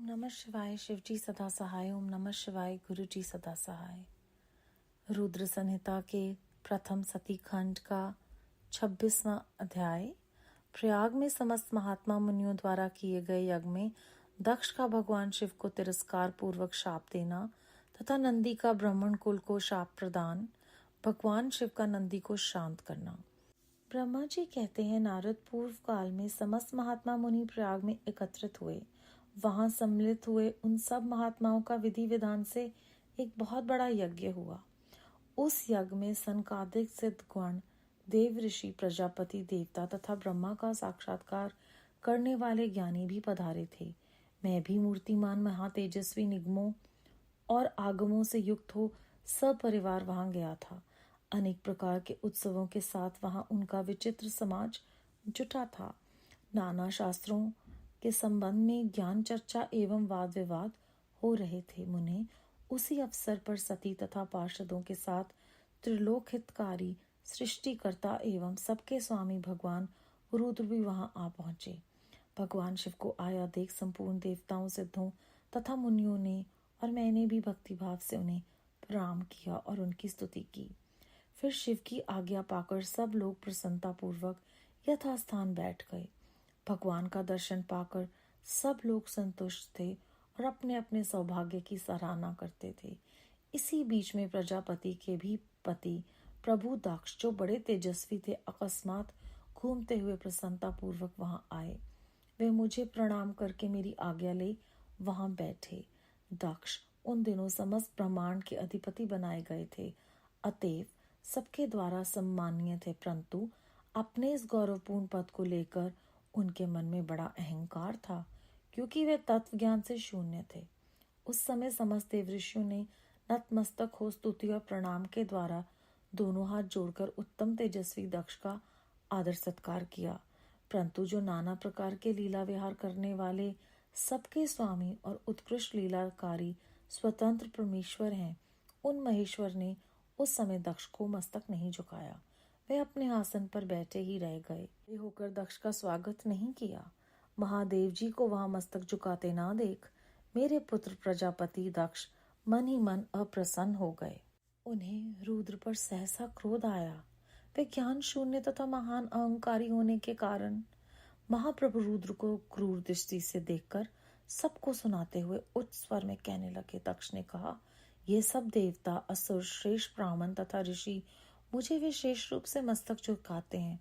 नमः शिवाय। शिवजी सदा सहाय। ओम नमः शिवाय। गुरु जी सदा सहाय। रुद्र संहिता के प्रथम सती खंड का 26वां अध्याय। प्रयाग में समस्त महात्मा मुनियों द्वारा किए गए यज्ञ में दक्ष का भगवान शिव को तिरस्कार पूर्वक शाप देना तथा नंदी का ब्राह्मण कुल को शाप प्रदान, भगवान शिव का नंदी को शांत करना। ब्रह्मा जी कहते हैं, नारद पूर्व काल में समस्त महात्मा मुनि प्रयाग में एकत्रित हुए। वहां सम्मिलित हुए उन सब महात्माओं का विधि विधान से एक बहुत बड़ा यज्ञ हुआ। उस यज्ञ में सनकादिक सिद्ध गण, देव ऋषि, प्रजापति, देवता तथा ब्रह्मा का साक्षात्कार करने वाले ज्ञानी भी पधारे थे। मैं भी मूर्तिमान महातेजस्वी निगमों और आगमों से युक्त हो सपरिवार वहां गया था। अनेक प्रकार के उत्सवों के साथ वहां उनका विचित्र समाज जुटा था। नाना शास्त्रों के संबंध में ज्ञान चर्चा एवं वाद विवाद हो रहे थे। मुने उसी अवसर पर सती तथा पार्षदों के साथ त्रिलोक हितकारी सृष्टिकर्ता एवं सबके स्वामी भगवान रुद्र भी वहां आ पहुंचे। भगवान शिव को आया देख संपूर्ण देवताओं, सिद्धों तथा मुनियों ने और मैंने भी भक्तिभाव से उन्हें प्रणाम किया और उनकी स्तुति की। फिर शिव की आज्ञा पाकर सब लोग प्रसन्नता पूर्वक यथास्थान बैठ गए। भगवान का दर्शन पाकर सब लोग संतुष्ट थे और अपने अपने सौभाग्य की सराहना करते थे। इसी बीच में प्रजापति के भी पति प्रभु दक्ष, जो बड़े तेजस्वी थे, अकस्मात घूमते हुए प्रसन्नता पूर्वक वहां आए। वे मुझे प्रणाम करके मेरी आज्ञा ले वहां बैठे। दक्ष उन दिनों समस्त ब्रह्मांड के अधिपति बनाए गए थे, अतएव सबके द्वारा सम्मानीय थे, परंतु अपने इस गौरवपूर्ण पद को लेकर उनके मन में बड़ा अहंकार था, क्योंकि वे तत्व ज्ञान से शून्य थे। उस समय समस्त देव ऋषियों ने नतमस्तक हो स्तुति और प्रणाम के द्वारा दोनों हाथ जोड़कर उत्तम तेजस्वी दक्ष का आदर सत्कार किया। परंतु जो नाना प्रकार के लीला विहार करने वाले सबके स्वामी और उत्कृष्ट लीलाकारी स्वतंत्र परमेश्वर हैं, उन महेश्वर ने उस समय दक्ष को मस्तक नहीं झुकाया। वे अपने आसन पर बैठे ही रह गए। वे होकर दक्ष का स्वागत नहीं किया। महादेव जी को वहां मस्तक झुकाते ना देख मेरे पुत्र प्रजापति दक्ष मन ही मन अप्रसन्न हो गए। उन्हें रुद्र पर सहसा क्रोध आया। वे ज्ञान शून्य तथा महान अहंकारी होने के कारण महाप्रभु रुद्र को क्रूर दृष्टि से देखकर सबको सुनाते हुए उच्च स्वर में कहने लगे। दक्ष ने कहा, ये सब देवता, असुर, श्रेष्ठ ब्राह्मण तथा ऋषि मुझे विशेष रूप से मस्तक झुकाते हैं,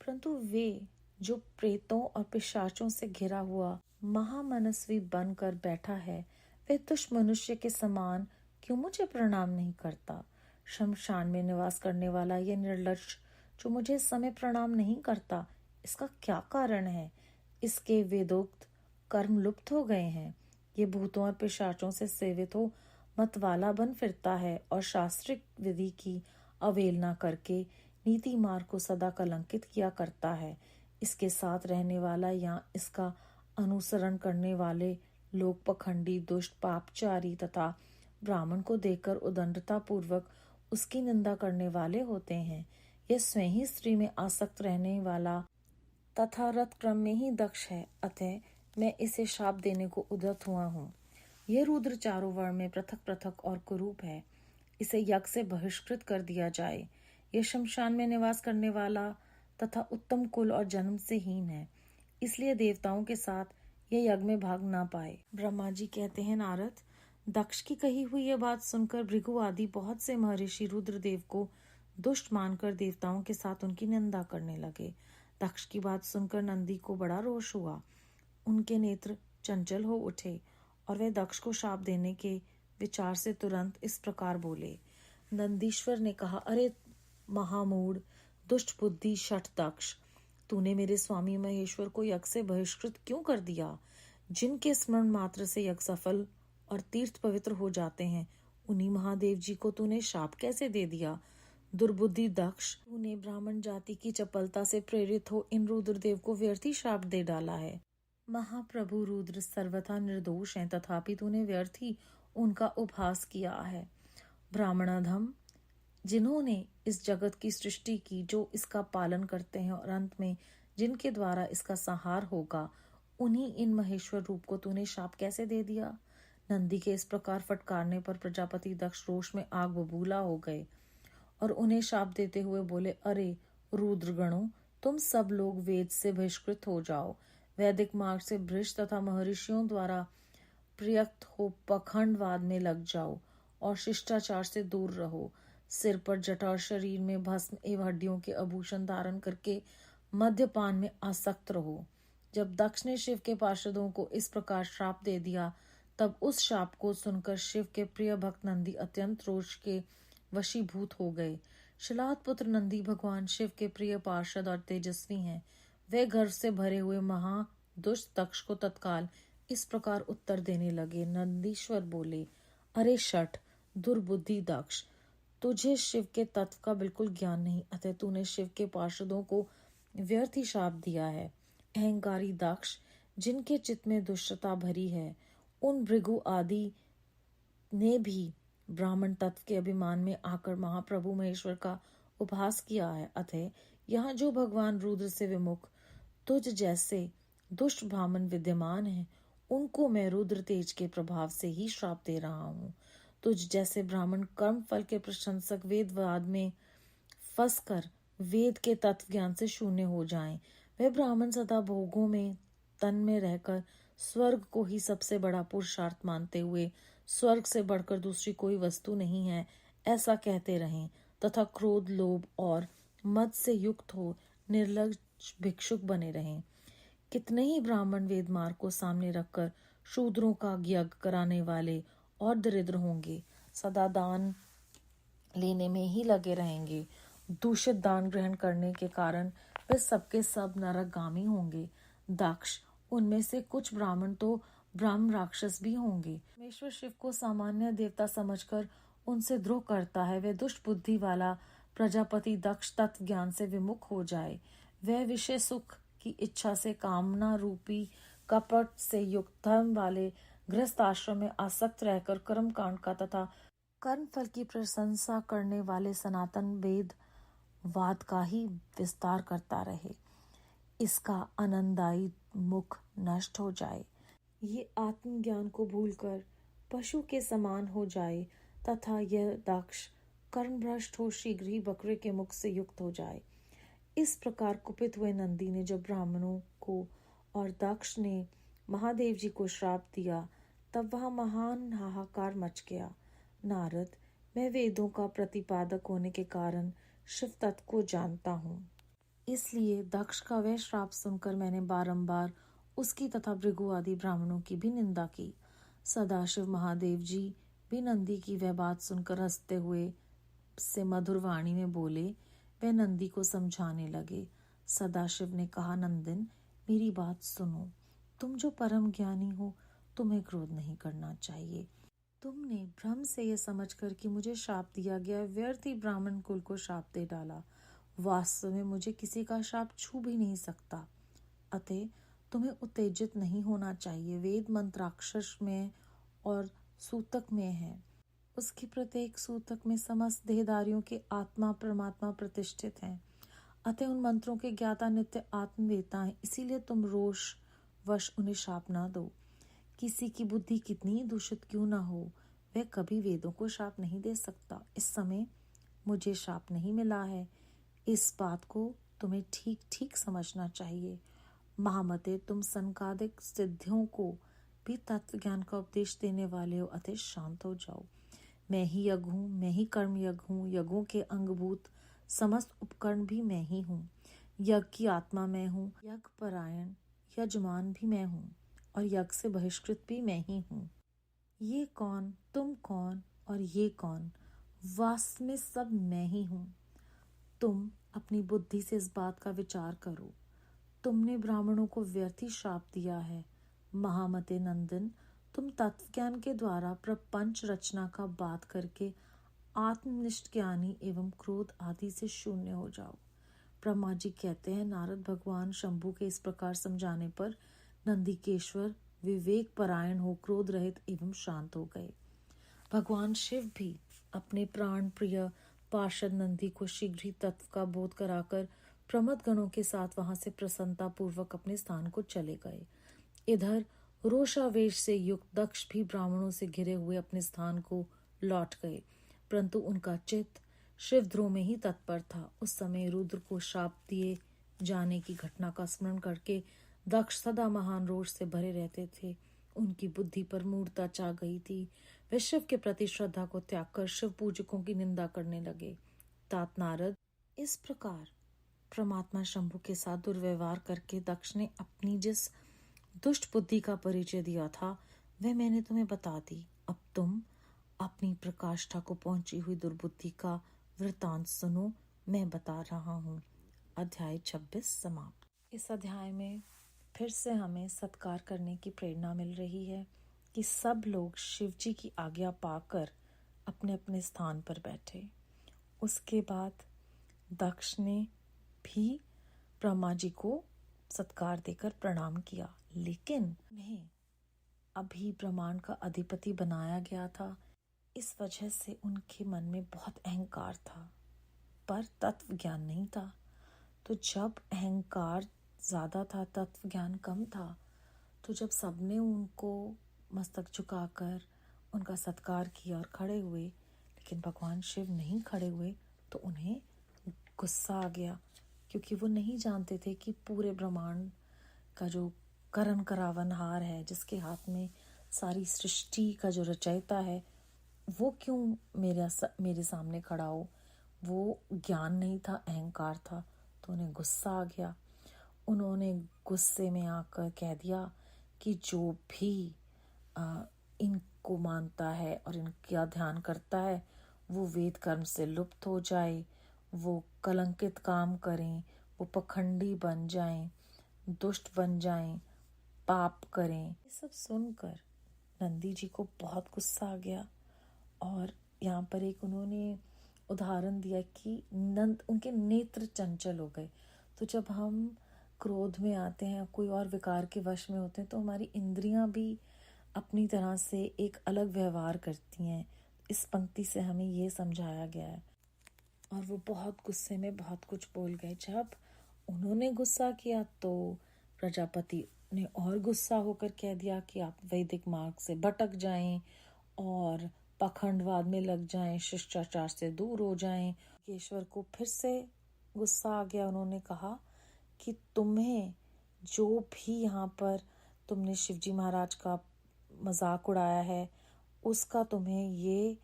परंतु वे जो प्रेतों और पिशाचों से घिरा हुआ महामनस्वी बनकर बैठा है, वे तुच्छ मनुष्य के समान क्यों मुझे प्रणाम नहीं करता। शमशान में निवास करने वाला ये निर्लज्ज जो मुझे इस समय प्रणाम नहीं करता, इसका क्या कारण है। इसके वेदोक्त कर्म लुप्त हो गए हैं। ये भूतों और पिशाचों से सेवित हो मतवाला बन फिरता है और शास्त्रिक विधि की अवहेलना करके नीति मार्ग को सदा कलंकित किया करता है। इसके साथ रहने वाला या इसका अनुसरण करने वाले लोग पखंडी, दुष्ट, पापचारी तथा ब्राह्मण को देखकर उदंडता पूर्वक उसकी निंदा करने वाले होते हैं। यह स्वयं ही स्त्री में आसक्त रहने वाला तथा रथ क्रम में ही दक्ष है, अतः मैं इसे शाप देने को उद्यत हुआ हूँ। यह रुद्र चारों वर्ण में पृथक पृथक और कुरूप है। इसे यज्ञ से बहिष्कृत कर दिया जाए। यह शमशान में निवास करने वाला तथा उत्तम कुल और जन्म से हीन है, इसलिए देवताओं के साथ यह यज्ञ में भाग ना पाए। ब्रह्मा जी कहते हैं, नारद, दक्ष की कही हुई यह बात सुनकर भृगु आदि बहुत से महर्षि रुद्रदेव को दुष्ट मानकर देवताओं के साथ उनकी निंदा करने लगे। दक्ष की बात सुनकर नंदी को बड़ा रोष हुआ। उनके नेत्र चंचल हो उठे और वे दक्ष को शाप देने के विचार से तुरंत इस प्रकार बोले। नंदीश्वर ने कहा, अरे महामूढ़, दुष्ट बुद्धि शठ दक्ष, तूने मेरे स्वामी महेश्वर को यज्ञ से बहिष्कृत क्यों कर दिया। जिनके स्मरण मात्र से यज्ञ सफल और तीर्थ पवित्र हो जाते हैं, उन्हीं महादेव जी को तूने शाप कैसे दे दिया। दुर्बुद्धि दक्ष, तूने ब्राह्मण जाति की चपलता से प्रेरित हो इन रुद्रदेव को व्यर्थ ही शाप दे डाला है। महाप्रभु रुद्र सर्वथा निर्दोष हैं, तथापि तूने व्यर्थ ही उनका उपहास किया है। ब्राह्मणाधम, जिन्होंने इस जगत की सृष्टि की, जो इसका पालन करते हैं और अंत में जिनके द्वारा इसका संहार होगा, उन्हीं इन महेश्वर रूप को तूने शाप कैसे दे दिया? नंदी के इस प्रकार फटकारने पर प्रजापति दक्ष रोष में आग बबूला हो गए और उन्हें शाप देते हुए बोले, अरे रुद्रगणों, तुम सब लोग वेद से बहिष्कृत हो जाओ, वैदिक मार्ग से भ्रष्ट तथा महर्षियों द्वारा प्रयुक्त हो पखंडवाद में लग जाओ और शिष्टाचार से दूर रहो। सिर पर जटा और शरीर में भस्म एवं हड्डियों के आभूषण धारण करके मद्यपान में आसक्त रहो। जब दक्ष ने शिव के पार्षदों को इस प्रकार श्राप दे दिया, तब उस शाप को सुनकर शिव के प्रिय भक्त नंदी अत्यंत रोष के वशीभूत हो गए। शिलाद पुत्र नंदी भगवान शिव के प्रिय पार्षद और तेजस्वी हैं। वे गर्व से भरे हुए महा दुष्ट दक्ष को तत्काल इस प्रकार उत्तर देने लगे। नंदीश्वर बोले, अरे शठ दुर्बुद्धि दक्ष, तुझे शिव के तत्व का बिल्कुल ज्ञान नहीं, अतः तूने शिव के पार्षदों को व्यर्थ ही शाप दिया है। अहंकारी दक्ष, जिनके चित्त में दुष्टता भरी है, उन भृगु आदि ने भी ब्राह्मण तत्व के अभिमान में आकर महाप्रभु महेश्वर का उपहास किया है। अतः यहाँ जो भगवान रुद्र से विमुख तुझ जैसे दुष्ट ब्राह्मण विद्यमान हैं, उनको मैं रुद्र तेज के प्रभाव से ही श्राप दे रहा हूँ। तुझ जैसे ब्राह्मण कर्म फल के प्रशंसक वेदवाद में फंसकर वेद के तत्व ज्ञान से शून्य हो जाएं। वे ब्राह्मण सदा भोगों में तन में रहकर स्वर्ग को ही सबसे बड़ा पुरुषार्थ मानते हुए स्वर्ग से बढ़कर दूसरी कोई वस्तु नहीं है ऐसा कहते रहें तथा क्रोध, लोभ और मद से युक्त हो निर्लज्ज भिक्षुक बने रहें। कितने ही ब्राह्मण वेद मार्ग को सामने रखकर शूद्रों का यज्ञ कराने वाले और दरिद्र होंगे, सदा दान लेने में ही लगे रहेंगे। दूषित दान ग्रहण करने के कारण वे सबके सब नरकगामी होंगे। दक्ष, उनमें से कुछ ब्राह्मण तो ब्रह्म राक्षस भी होंगे। परमेश्वर शिव को सामान्य देवता समझकर उनसे द्रोह करता है। वह दुष्ट बुद्धि वाला प्रजापति दक्ष तत्व ज्ञान से विमुख हो जाए। वह विषय सुख की इच्छा से कामना रूपी कपट से युक्त धर्म वाले गृहस्थ आश्रम में आसक्त रहकर कर्म कांड का तथा कर्म फल की प्रशंसा करने वाले सनातन वेद वाद का ही विस्तार करता रहे। इसका आनंददायी मुख नष्ट हो जाए, ये आत्मज्ञान को भूलकर पशु के समान हो जाए तथा यह दक्ष कर्मभ्रष्ट हो शीघ्र ही बकरे के मुख से युक्त हो जाए। इस प्रकार कुपित हुए नंदी ने जब ब्राह्मणों को और दक्ष ने महादेव जी को श्राप दिया, तब वह महान हाहाकार मच गया। नारद, मैं वेदों का प्रतिपादक होने के कारण शिव तत्व को जानता हूँ, इसलिए दक्ष का वह श्राप सुनकर मैंने बारंबार उसकी तथा भृगु आदि ब्राह्मणों की भी निंदा की। सदाशिव महादेव जी भी नंदी की वह बात सुनकर हंसते हुए से मधुर वाणी में बोले। वह नंदी को समझाने लगे। सदाशिव ने कहा, नंदन, मेरी बात सुनो। तुम जो परम ज्ञानी हो, तुम्हें क्रोध नहीं करना चाहिए। तुमने भ्रम से यह समझकर कि मुझे शाप दिया गया, व्यर्थ ही ब्राह्मण कुल को शाप दे डाला। वास्तव में मुझे किसी का शाप छू भी नहीं सकता। अतः तुम्हें उत्तेजित नहीं होना चाहिए। वेद मंत्राक्षर में और सूतक में है। उसके प्रत्येक सूतक में समस्त देहधारियों के आत्मा परमात्मा प्रतिष्ठित हैं। अतः उन मंत्रों के ज्ञाता नित्य आत्मवेता हैं। इसीलिए तुम रोष वश उन्हें शाप ना दो। किसी की बुद्धि कितनी दूषित क्यों ना हो, वह कभी वेदों को शाप नहीं दे सकता। इस समय मुझे शाप नहीं मिला है, इस बात को तुम्हें ठीक ठीक समझना चाहिए। महामते, तुम संकादिक सिद्धियों को भी तत्व ज्ञान का उपदेश देने वाले हो, अतः शांत हो जाओ। मैं ही यज्ञ हूँ, मैं ही कर्म यज्ञ हूँ। यज्ञों के अंगभूत समस्त उपकरण भी मैं ही हूँ। यज्ञ की आत्मा मैं हूँ। यज्ञ परायण यजमान भी मैं हूँ और यज्ञ से बहिष्कृत भी मैं ही हूँ। ये कौन, तुम कौन और ये कौन, वास्तव में सब मैं ही हूँ। तुम अपनी बुद्धि से इस बात का विचार करो। तुमने ब्राह्मणों को व्यर्थ ही श्राप दिया है। महामते नंदन, तुम तत्व ज्ञान के द्वारा प्रपंच रचना का बात करके आत्मनिष्ठ ज्ञानी एवं क्रोध आदि से शून्य हो जाओ। ब्रह्मा जी कहते हैं, नारद भगवान शंभु के इस प्रकार समझाने पर नंदीकेश्वर विवेक परायण हो क्रोध रहित एवं शांत हो गए। भगवान शिव भी अपने प्राण प्रिय पार्षद नंदी को शीघ्र ही तत्व का बोध कराकर प्रमद गणों के साथ वहां से प्रसन्नता पूर्वक अपने स्थान को चले गए। इधर रोषावेश से युक्त दक्ष भी ब्राह्मणों से घिरे हुए अपने स्थान को लौट गए, परंतु उनका चित्त शिवध्रुव में ही तत्पर था। उस समय रुद्र को शाप दिए जाने की घटना का स्मरण करके दक्ष सदा महान रोष से भरे रहते थे। उनकी बुद्धि पर मूर्ता छा गई थी। वे शिव के प्रति श्रद्धा को त्याग कर शिव पूजकों की निंदा करने लगे। तात नारद, इस प्रकार परमात्मा शंभु के साथ दुर्व्यवहार करके दक्ष ने अपनी जिस दुष्ट बुद्धि का परिचय दिया था वह मैंने तुम्हें बता दी। अब तुम अपनी प्रकाष्ठा को पहुंची हुई दुर्बुद्धि का वृतांत सुनो, मैं बता रहा हूँ। अध्याय 26 समाप्त। इस अध्याय में फिर से हमें सत्कार करने की प्रेरणा मिल रही है कि सब लोग शिव जी की आज्ञा पाकर अपने अपने स्थान पर बैठे। उसके बाद दक्ष ने भी ब्रह्मा जी को सत्कार देकर प्रणाम किया, लेकिन उन्हें अभी ब्रह्मांड का अधिपति बनाया गया था। इस वजह से उनके मन में बहुत अहंकार था, पर तत्व ज्ञान नहीं था। तो जब अहंकार ज्यादा था, तत्व ज्ञान कम था, तो जब सबने उनको मस्तक झुकाकर उनका सत्कार किया और खड़े हुए, लेकिन भगवान शिव नहीं खड़े हुए, तो उन्हें गुस्सा आ गया, क्योंकि वो नहीं जानते थे कि पूरे ब्रह्मांड का जो करण करावनहार है, जिसके हाथ में सारी सृष्टि का जो रचयिता है, वो क्यों मेरे सामने खड़ा हो। वो ज्ञान नहीं था, अहंकार था। तो उन्हें गुस्सा आ गया। उन्होंने गुस्से में आकर कह दिया कि जो भी इनको मानता है और इनका ध्यान करता है वो वेद कर्म से लुप्त हो जाए, वो कलंकित काम करें, वो पखंडी बन जाएं, दुष्ट बन जाएं, पाप करें। ये सब सुनकर नंदी जी को बहुत गुस्सा आ गया। और यहाँ पर एक उन्होंने उदाहरण दिया कि नंद उनके नेत्र चंचल हो गए। तो जब हम क्रोध में आते हैं, कोई और विकार के वश में होते हैं, तो हमारी इंद्रियां भी अपनी तरह से एक अलग व्यवहार करती हैं। इस पंक्ति से हमें ये समझाया गया है। और वो बहुत गुस्से में बहुत कुछ बोल गए। जब उन्होंने गुस्सा किया तो प्रजापति ने और गुस्सा होकर कह दिया कि आप वैदिक मार्ग से भटक जाएं और पाखंडवाद में लग जाएं, शिष्टाचार से दूर हो जाएं। ईश्वर को फिर से गुस्सा आ गया। उन्होंने कहा कि तुम्हें जो भी यहाँ पर तुमने शिवजी महाराज का मजाक उड़ाया है, उसका तुम्हें ये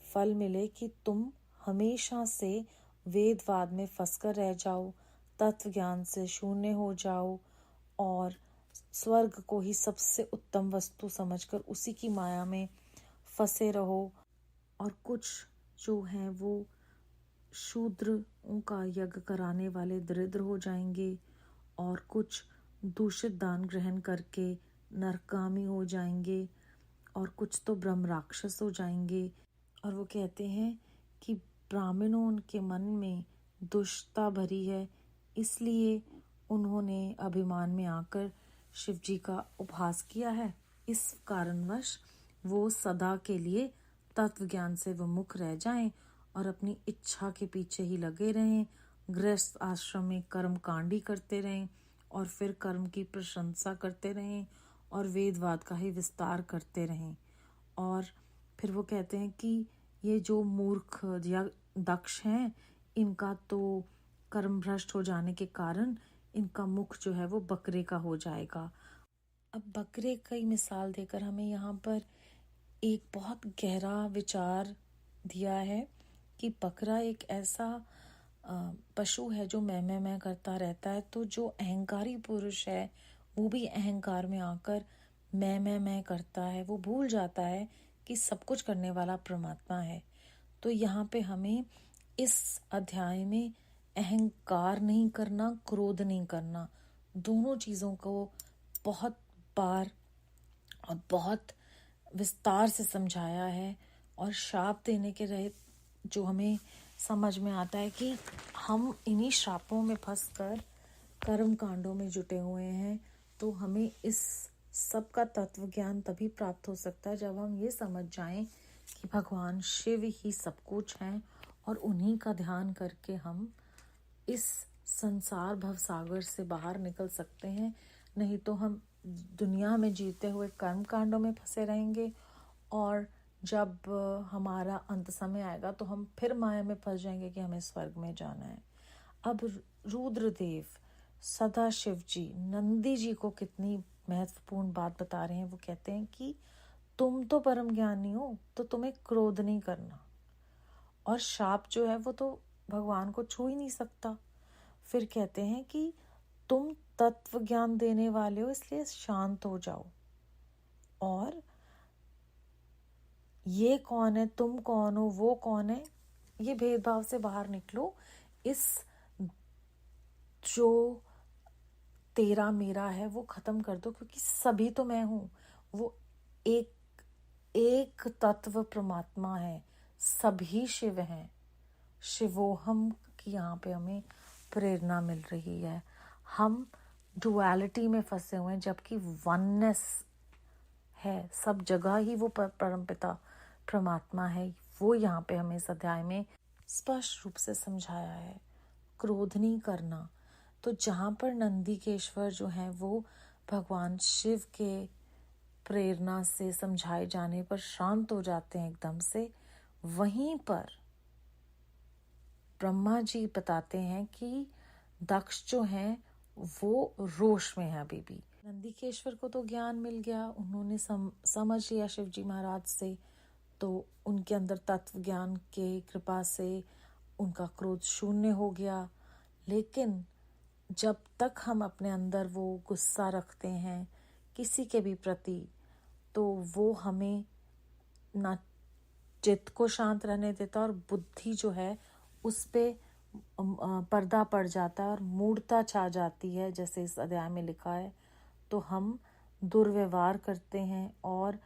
फल मिले कि तुम हमेशा से वेदवाद में फंसकर रह जाओ, तत्व ज्ञान से शून्य हो जाओ और स्वर्ग को ही सबसे उत्तम वस्तु समझकर उसी की माया में फंसे रहो। और कुछ जो हैं वो शूद्र का यज्ञ कराने वाले दरिद्र हो जाएंगे और कुछ दूषित दान ग्रहण करके नरकामी हो जाएंगे और कुछ तो ब्रह्म राक्षस हो जाएंगे। और वो कहते हैं कि ब्राह्मणों उनके मन में दुष्टता भरी है, इसलिए उन्होंने अभिमान में आकर शिव जी का उपहास किया है। इस कारणवश वो सदा के लिए तत्व ज्ञान से विमुख रह जाएं और अपनी इच्छा के पीछे ही लगे रहें, गृहस्थ आश्रम में कर्म कांडी करते रहें और फिर कर्म की प्रशंसा करते रहें और वेदवाद का ही विस्तार करते रहें। और फिर वो कहते हैं कि ये जो मूर्ख या दक्ष हैं, इनका तो कर्म भ्रष्ट हो जाने के कारण इनका मुख जो है वो बकरे का हो जाएगा। अब बकरे की मिसाल देकर हमें यहाँ पर एक बहुत गहरा विचार दिया है कि बकरा एक ऐसा पशु है जो मैं करता रहता है। तो जो अहंकारी पुरुष है वो भी अहंकार में आकर मैं करता है। वो भूल जाता है कि सब कुछ करने वाला परमात्मा है। तो यहाँ पे हमें इस अध्याय में अहंकार नहीं करना, क्रोध नहीं करना, दोनों चीज़ों को बहुत बार और बहुत विस्तार से समझाया है। और शाप देने के रहे जो हमें समझ में आता है कि हम इन्हीं श्रापों में फंसकर कर्म कांडों में जुटे हुए हैं। तो हमें इस सब का तत्व ज्ञान तभी प्राप्त हो सकता है जब हम ये समझ जाएं कि भगवान शिव ही सब कुछ हैं और उन्हीं का ध्यान करके हम इस संसार भवसागर से बाहर निकल सकते हैं। नहीं तो हम दुनिया में जीते हुए कर्म कांडों में फंसे रहेंगे, और जब हमारा अंत समय आएगा तो हम फिर माया में फंस जाएंगे कि हमें स्वर्ग में जाना है। अब रुद्रदेव सदाशिव जी नंदी जी को कितनी महत्वपूर्ण बात बता रहे हैं। वो कहते हैं कि तुम तो परम ज्ञानी हो, तो तुम्हें क्रोध नहीं करना, और शाप जो है वो तो भगवान को छू ही नहीं सकता। फिर कहते हैं कि तुम तत्व ज्ञान देने वाले हो, इसलिए शांत हो जाओ, और ये कौन है, तुम कौन हो, वो कौन है, ये भेदभाव से बाहर निकलो। इस जो तेरा मेरा है वो खत्म कर दो, क्योंकि सभी तो मैं हूं। वो एक तत्व परमात्मा है, सभी शिव हैं। शिवोहम की यहाँ पे हमें प्रेरणा मिल रही है। हम डुअलिटी में फंसे हुए हैं, जबकि वननेस है सब जगह ही। वो परमपिता परमात्मा है, वो यहाँ पे हमें इस अध्याय में स्पष्ट रूप से समझाया है। क्रोध नहीं करना। तो जहाँ पर नंदीकेश्वर जो है वो भगवान शिव के प्रेरणा से समझाए जाने पर शांत हो जाते हैं एकदम से, वहीं पर ब्रह्मा जी बताते हैं कि दक्ष जो हैं वो रोष में है अभी भी। नंदीकेश्वर को तो ज्ञान मिल गया, उन्होंने समझ लिया शिव जी महाराज से, तो उनके अंदर तत्व ज्ञान के कृपा से उनका क्रोध शून्य हो गया। लेकिन जब तक हम अपने अंदर वो गुस्सा रखते हैं किसी के भी प्रति, तो वो हमें ना चित्त को शांत रहने देता, और बुद्धि जो है उस पे पर्दा पड़ जाता है और मूढ़ता छा जाती है, जैसे इस अध्याय में लिखा है। तो हम दुर्व्यवहार करते हैं और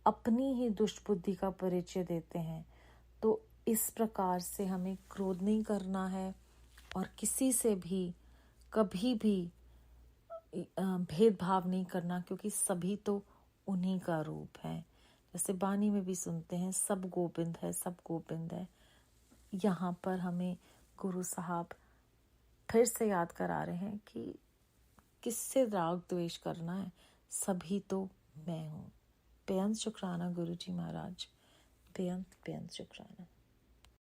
अपनी ही दुष्ट बुद्धि का परिचय देते हैं। तो इस प्रकार से हमें क्रोध नहीं करना है, और किसी से भी कभी भी भेदभाव नहीं करना, क्योंकि सभी तो उन्हीं का रूप है। जैसे बानी में भी सुनते हैं, सब गोविंद है, सब गोविंद है। यहाँ पर हमें गुरु साहब फिर से याद करा रहे हैं कि किससे राग द्वेष करना है, सभी तो मैं हूँ। बेअंत शुक्राना गुरु जी महाराज, बेअंत शुक्राना।